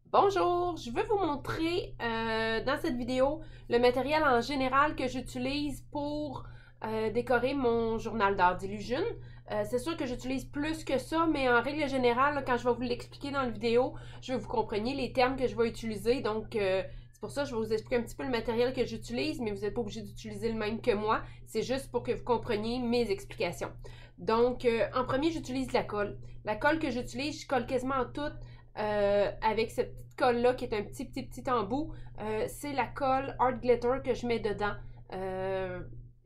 Bonjour, je veux vous montrer dans cette vidéo le matériel en général que j'utilise pour décorer mon journal d'art d'illusion. C'est sûr que j'utilise plus que ça, mais en règle générale, là, quand je vais vous l'expliquer dans la vidéo, je veux que vous compreniez les termes que je vais utiliser. Donc, c'est pour ça que je vais vous expliquer un petit peu le matériel que j'utilise, mais vous n'êtes pas obligé d'utiliser le même que moi. C'est juste pour que vous compreniez mes explications. Donc, en premier, j'utilise la colle. La colle que j'utilise, je colle quasiment en toute avec cette petite colle-là qui est un petit embout. C'est la colle Art Glitter que je mets dedans.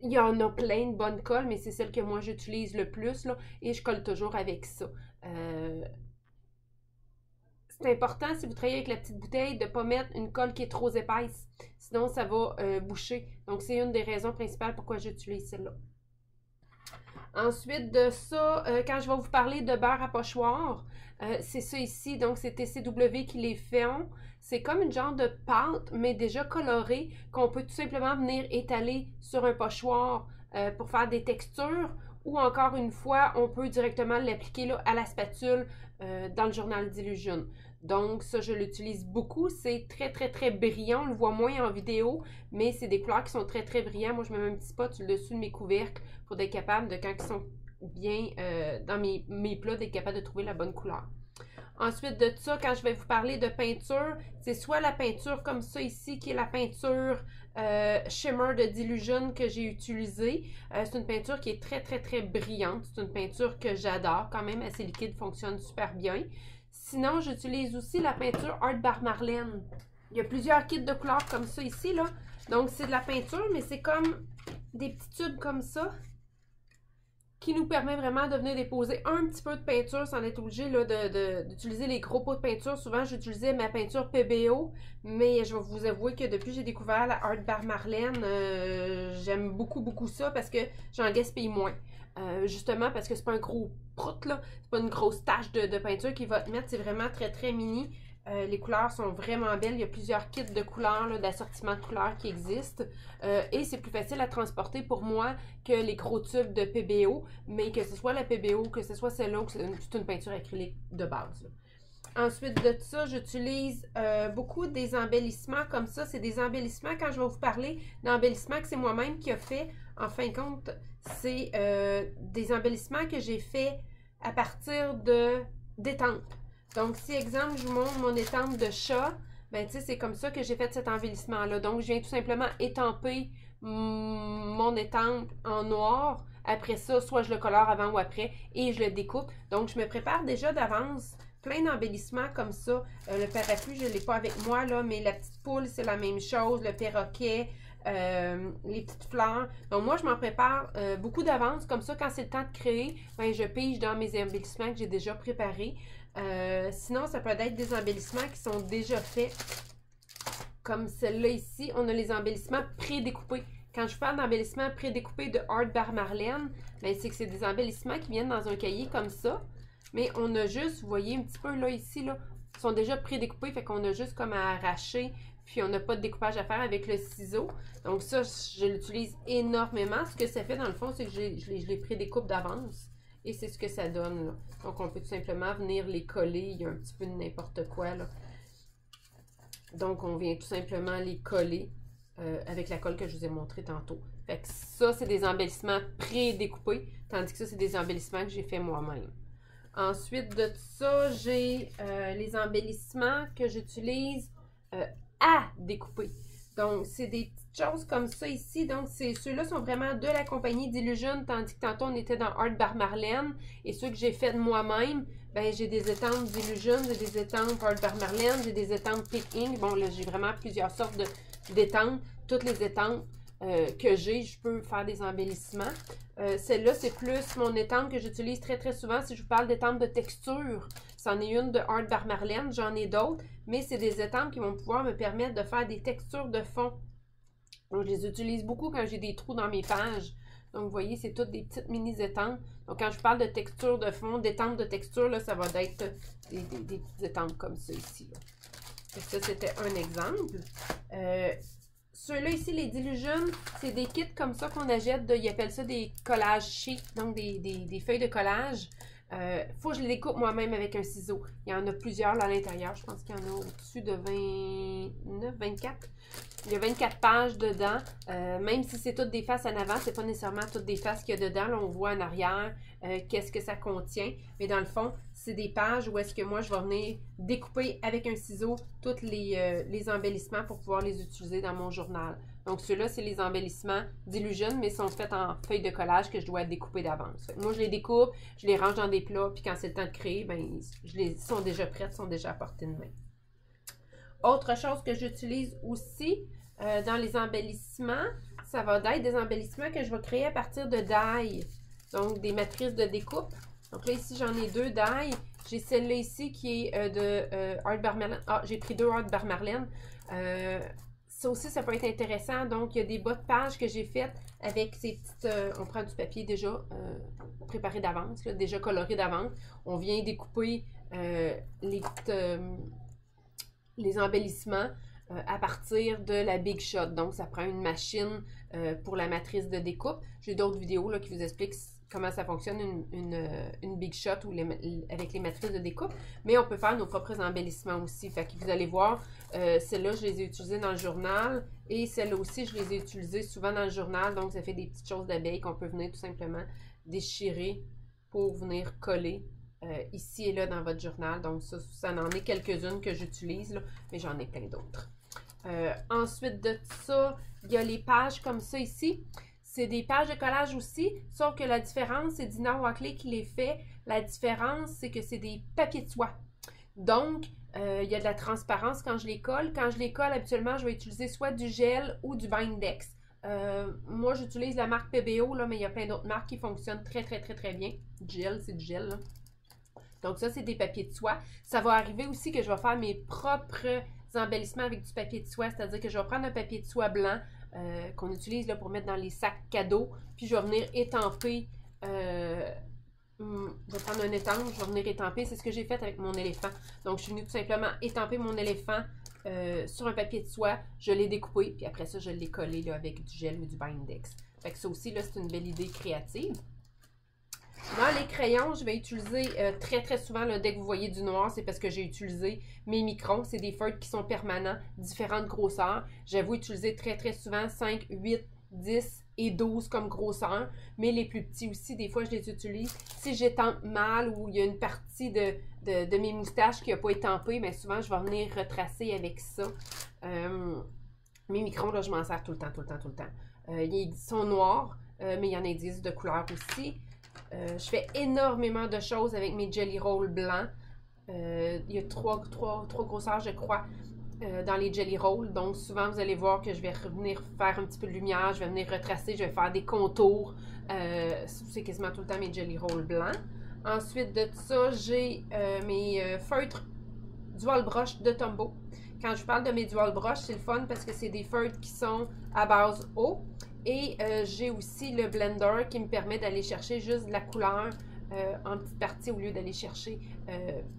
Il y en a plein de bonnes colles, mais c'est celle que moi j'utilise le plus là, et je colle toujours avec ça. C'est important si vous travaillez avec la petite bouteille de ne pas mettre une colle qui est trop épaisse, sinon ça va boucher. Donc c'est une des raisons principales pourquoi j'utilise celle-là. Ensuite de ça, quand je vais vous parler de beurre à pochoir, c'est ça ici, donc c'est TCW qui les fait. C'est comme une genre de pâte, mais déjà colorée, qu'on peut tout simplement venir étaler sur un pochoir pour faire des textures. Ou encore une fois, on peut directement l'appliquer à la spatule dans le journal d'illusion. Donc ça, je l'utilise beaucoup. C'est très brillant. On le voit moins en vidéo, mais c'est des couleurs qui sont très brillantes. Moi, je mets un petit spot sur le dessus de mes couvercles pour être capable de, quand ils sont bien dans mes plats, d'être capable de trouver la bonne couleur. Ensuite de ça, quand je vais vous parler de peinture, c'est soit la peinture comme ça ici, qui est la peinture Shimmer de Dilution que j'ai utilisée. C'est une peinture qui est très brillante. C'est une peinture que j'adore. Quand même, assez liquide, fonctionne super bien. Sinon, j'utilise aussi la peinture Art Bar Marlène. Il y a plusieurs kits de couleurs comme ça ici, là. Donc, c'est de la peinture, mais c'est comme des petits tubes comme ça qui nous permet vraiment de venir déposer un petit peu de peinture sans être obligé d'utiliser les gros pots de peinture. Souvent, j'utilisais ma peinture PBO, mais je vais vous avouer que depuis que j'ai découvert la Art Bar Marlène, j'aime beaucoup ça parce que j'en gaspille moins. Justement parce que c'est pas un gros prout, là, c'est pas une grosse tache de peinture qui va te mettre, c'est vraiment très mini. Les couleurs sont vraiment belles. Il y a plusieurs kits de couleurs, d'assortiment de couleurs qui existent. Et c'est plus facile à transporter pour moi que les gros tubes de PBO. Mais que ce soit la PBO, que ce soit celle-là, ou que c'est une peinture acrylique de base. Ensuite de ça, j'utilise beaucoup des embellissements comme ça. C'est des embellissements, quand je vais vous parler d'embellissements que c'est moi-même qui a fait, en fin de compte, c'est des embellissements que j'ai fait à partir d'étampes. Donc, si, exemple, je vous montre mon étampe de chat, ben, tu sais, c'est comme ça que j'ai fait cet embellissement-là. Donc, je viens tout simplement étamper mon étampe en noir. Après ça, soit je le colore avant ou après et je le découpe. Donc, je me prépare déjà d'avance plein d'embellissements comme ça. Le parapluie, je ne l'ai pas avec moi, là, mais la petite poule, c'est la même chose. Le perroquet, les petites fleurs. Donc, moi, je m'en prépare beaucoup d'avance. Comme ça, quand c'est le temps de créer, ben, je pige dans mes embellissements que j'ai déjà préparés. Sinon, ça peut être des embellissements qui sont déjà faits. Comme celle-là ici, on a les embellissements pré-découpés. Quand je parle d'embellissements pré-découpés de Art Bar Marlène, ben c'est que c'est des embellissements qui viennent dans un cahier comme ça. Mais on a juste, vous voyez un petit peu là, ici, là, ils sont déjà pré-découpés, fait qu'on a juste comme à arracher, puis on n'a pas de découpage à faire avec le ciseau. Donc ça, je l'utilise énormément. Ce que ça fait dans le fond, c'est que je les pré-découpe d'avance. Et c'est ce que ça donne, là. Donc, on peut tout simplement venir les coller. Il y a un petit peu de n'importe quoi, là. Donc, on vient tout simplement les coller avec la colle que je vous ai montré tantôt. Fait que ça, c'est des embellissements pré-découpés, tandis que ça, c'est des embellissements que j'ai fait moi-même. Ensuite de ça, j'ai les embellissements que j'utilise à découper. Donc, c'est des petites choses comme ça ici. Donc, ceux-là sont vraiment de la compagnie d'Illusion, tandis que tantôt, on était dans Art Bar Marlène. Et ceux que j'ai fait de moi-même, ben j'ai des étampes d'Illusion, j'ai des étampes Art Bar Marlène, j'ai des étampes Pick Ink. Bon, là, j'ai vraiment plusieurs sortes d'étampes. Toutes les étampes que j'ai, je peux faire des embellissements. Celle-là, c'est plus mon étampe que j'utilise très souvent. Si je vous parle d'étampes de texture, c'en est une de Art Bar Marlène, j'en ai d'autres, mais c'est des étampes qui vont pouvoir me permettre de faire des textures de fond. Donc, je les utilise beaucoup quand j'ai des trous dans mes pages. Donc, vous voyez, c'est toutes des petites mini étampes. Donc, quand je parle de texture de fond, d'étampes de texture, là, ça va être des petites étampes comme ça ici. Là. Ça, c'était un exemple. Ceux-là ici, les Dilution, c'est des kits comme ça qu'on achète. Ils appellent ça des collages sheets, donc des feuilles de collage. Faut que je les découpe moi-même avec un ciseau. Il y en a plusieurs là à l'intérieur. Je pense qu'il y en a au-dessus de 29, 24. Il y a 24 pages dedans. Même si c'est toutes des faces en avant, c'est pas nécessairement toutes des faces qu'il y a dedans. Là, on voit en arrière qu'est-ce que ça contient. Mais dans le fond, c'est des pages où est-ce que moi, je vais venir découper avec un ciseau tous les embellissements pour pouvoir les utiliser dans mon journal. Donc, ceux-là, c'est les embellissements d'Illusion, mais sont faits en feuilles de collage que je dois découper d'avance. Moi, je les découpe, je les range dans des plats, puis quand c'est le temps de créer, ben, ils sont déjà prêtes, sont déjà à portée de main. Autre chose que j'utilise aussi dans les embellissements, ça va être des embellissements que je vais créer à partir de die, donc des matrices de découpe. Donc là, ici, j'en ai 2 die. J'ai celle-là ici qui est de Art by Marlene. Ah, j'ai pris 2 Art by Marlene. Ça aussi, ça peut être intéressant. Donc, il y a des bas de page que j'ai faites avec ces petites... on prend du papier déjà préparé d'avance, déjà coloré d'avance. On vient découper les embellissements à partir de la Big Shot. Donc, ça prend une machine pour la matrice de découpe. J'ai d'autres vidéos là, qui vous expliquent comment ça fonctionne une Big Shot ou avec les matrices de découpe. Mais on peut faire nos propres embellissements aussi. Fait que vous allez voir, celles-là, je les ai utilisées dans le journal. Et celles-là aussi, je les ai utilisées souvent dans le journal. Donc, ça fait des petites choses d'abeilles qu'on peut venir tout simplement déchirer pour venir coller ici et là dans votre journal. Donc, ça en est quelques-unes que j'utilise, mais j'en ai plein d'autres. Ensuite de ça, il y a les pages comme ça ici. C'est des pages de collage aussi, sauf que la différence, c'est Dina Wackley qui les fait. La différence, c'est que c'est des papiers de soie. Donc, il y a de la transparence quand je les colle. Quand je les colle, habituellement, je vais utiliser soit du gel ou du Bindex. Moi, j'utilise la marque PBO, là, mais il y a plein d'autres marques qui fonctionnent très, très, très, très bien. Gel, c'est du gel, là. Donc, ça, c'est des papiers de soie. Ça va arriver aussi que je vais faire mes propres embellissements avec du papier de soie, c'est-à-dire que je vais prendre un papier de soie blanc qu'on utilise là, pour mettre dans les sacs cadeaux, puis je vais venir étamper, je vais prendre un étanche, je vais venir étamper, c'est ce que j'ai fait avec mon éléphant. Donc, je suis venue tout simplement étamper mon éléphant sur un papier de soie, je l'ai découpé, puis après ça, je l'ai collé là, avec du gel ou du Bindex. Fait que ça aussi, là, c'est une belle idée créative. Dans les crayons, je vais utiliser très très souvent, là, dès que vous voyez du noir, c'est parce que j'ai utilisé mes microns. C'est des feutres qui sont permanents, différentes grosseurs. J'avoue utiliser très très souvent 5, 8, 10 et 12 comme grosseur. Mais les plus petits aussi, des fois je les utilise. Si j'étampe mal ou il y a une partie de mes moustaches qui n'a pas étampé, bien souvent je vais venir retracer avec ça. Mes microns, là, je m'en sers tout le temps, tout le temps, tout le temps. Ils sont noirs, mais il y en existe de couleurs aussi. Je fais énormément de choses avec mes Jelly Rolls blancs. Il y a trois grosseurs, je crois, dans les Jelly Rolls. Donc, souvent, vous allez voir que je vais revenir faire un petit peu de lumière. Je vais venir retracer, je vais faire des contours. C'est quasiment tout le temps mes Jelly Rolls blancs. Ensuite de ça, j'ai mes feutres Dual Brush de Tombow. Quand je parle de mes Dual Brush, c'est le fun parce que c'est des feutres qui sont à base eau. Et j'ai aussi le blender qui me permet d'aller chercher juste de la couleur en petite partie au lieu d'aller chercher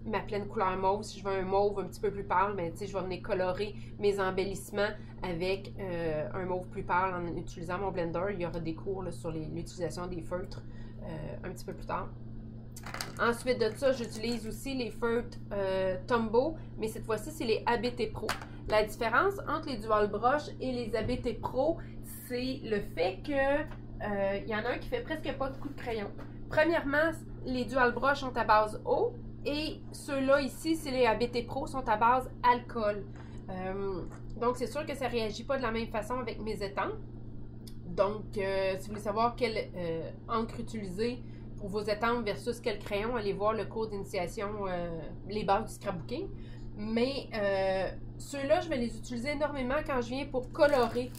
ma pleine couleur mauve. Si je veux un mauve un petit peu plus pâle, ben, je vais venir colorer mes embellissements avec un mauve plus pâle en utilisant mon blender. Il y aura des cours là, sur l'utilisation des feutres un petit peu plus tard. Ensuite de ça, j'utilise aussi les feutres Tombow, mais cette fois-ci, c'est les ABT Pro. La différence entre les Dual Brush et les ABT Pro, c'est le fait que y en a un qui fait presque pas de coups de crayon. Premièrement, les Dual Brush sont à base eau et ceux-là ici, c'est les ABT Pro, sont à base alcool. Donc, c'est sûr que ça ne réagit pas de la même façon avec mes étampes. Donc, si vous voulez savoir quelle encre utiliser pour vos étampes versus quel crayon, allez voir le cours d'initiation, les bases du scrapbooking. Mais ceux-là, je vais les utiliser énormément quand je viens pour colorer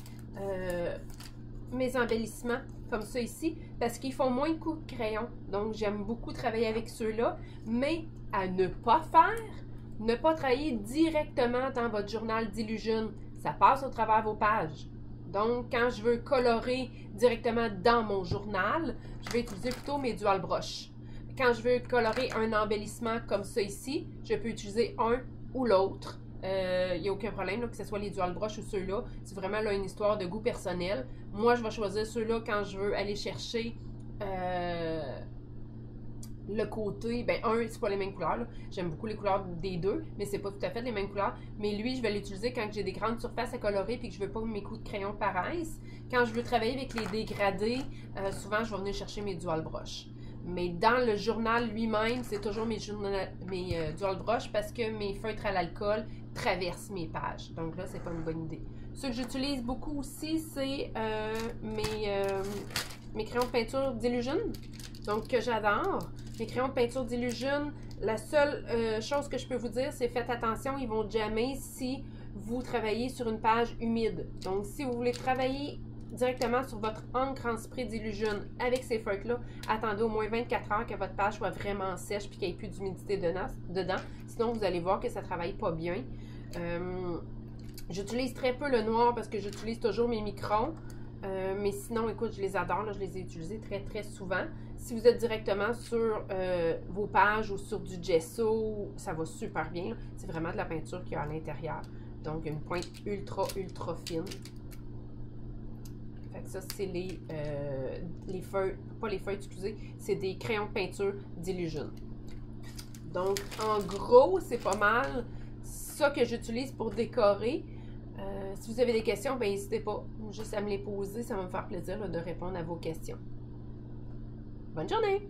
mes embellissements, comme ça ici, parce qu'ils font moins de coups de crayon. Donc, j'aime beaucoup travailler avec ceux-là, mais à ne pas faire, ne pas travailler directement dans votre journal d'Illusion. Ça passe au travers vos pages. Donc, quand je veux colorer directement dans mon journal, je vais utiliser plutôt mes Dual Brush. Quand je veux colorer un embellissement comme ça ici, je peux utiliser un ou l'autre. Il n'y a aucun problème, là, que ce soit les Dual Brush ou ceux-là. C'est vraiment là, une histoire de goût personnel. Moi, je vais choisir ceux-là quand je veux aller chercher le côté, ben c'est pas les mêmes couleurs, j'aime beaucoup les couleurs des deux, mais c'est pas tout à fait les mêmes couleurs, mais lui, je vais l'utiliser quand j'ai des grandes surfaces à colorer puis que je veux pas que mes coups de crayon paraissent. Quand je veux travailler avec les dégradés, souvent, je vais venir chercher mes dual brush. Mais dans le journal lui-même, c'est toujours mes dual brush parce que mes feutres à l'alcool traversent mes pages. Donc là, c'est pas une bonne idée. Ce que j'utilise beaucoup aussi, c'est mes crayons de peinture d'Illusion, donc que j'adore. Mes crayons de peinture d'Illusion, la seule chose que je peux vous dire, c'est faites attention, ils vont jammer si vous travaillez sur une page humide. Donc, si vous voulez travailler directement sur votre encre en spray d'Illusion avec ces feutres-là, attendez au moins 24 heures que votre page soit vraiment sèche et qu'il n'y ait plus d'humidité dedans. Sinon, vous allez voir que ça ne travaille pas bien. J'utilise très peu le noir parce que j'utilise toujours mes microns. Mais sinon, écoute, je les adore. Là, je les ai utilisés très, très souvent. Si vous êtes directement sur vos pages ou sur du gesso, ça va super bien. C'est vraiment de la peinture qu'il y a à l'intérieur. Donc, il y a une pointe ultra, ultra fine. Fait que ça, c'est les feuilles, pas les feuilles, excusez, c'est des crayons de peinture d'Illusion. Donc, en gros, c'est pas mal ça que j'utilise pour décorer. Si vous avez des questions, ben n'hésitez pas juste à me les poser. Ça va me faire plaisir là, de répondre à vos questions. Bonne journée!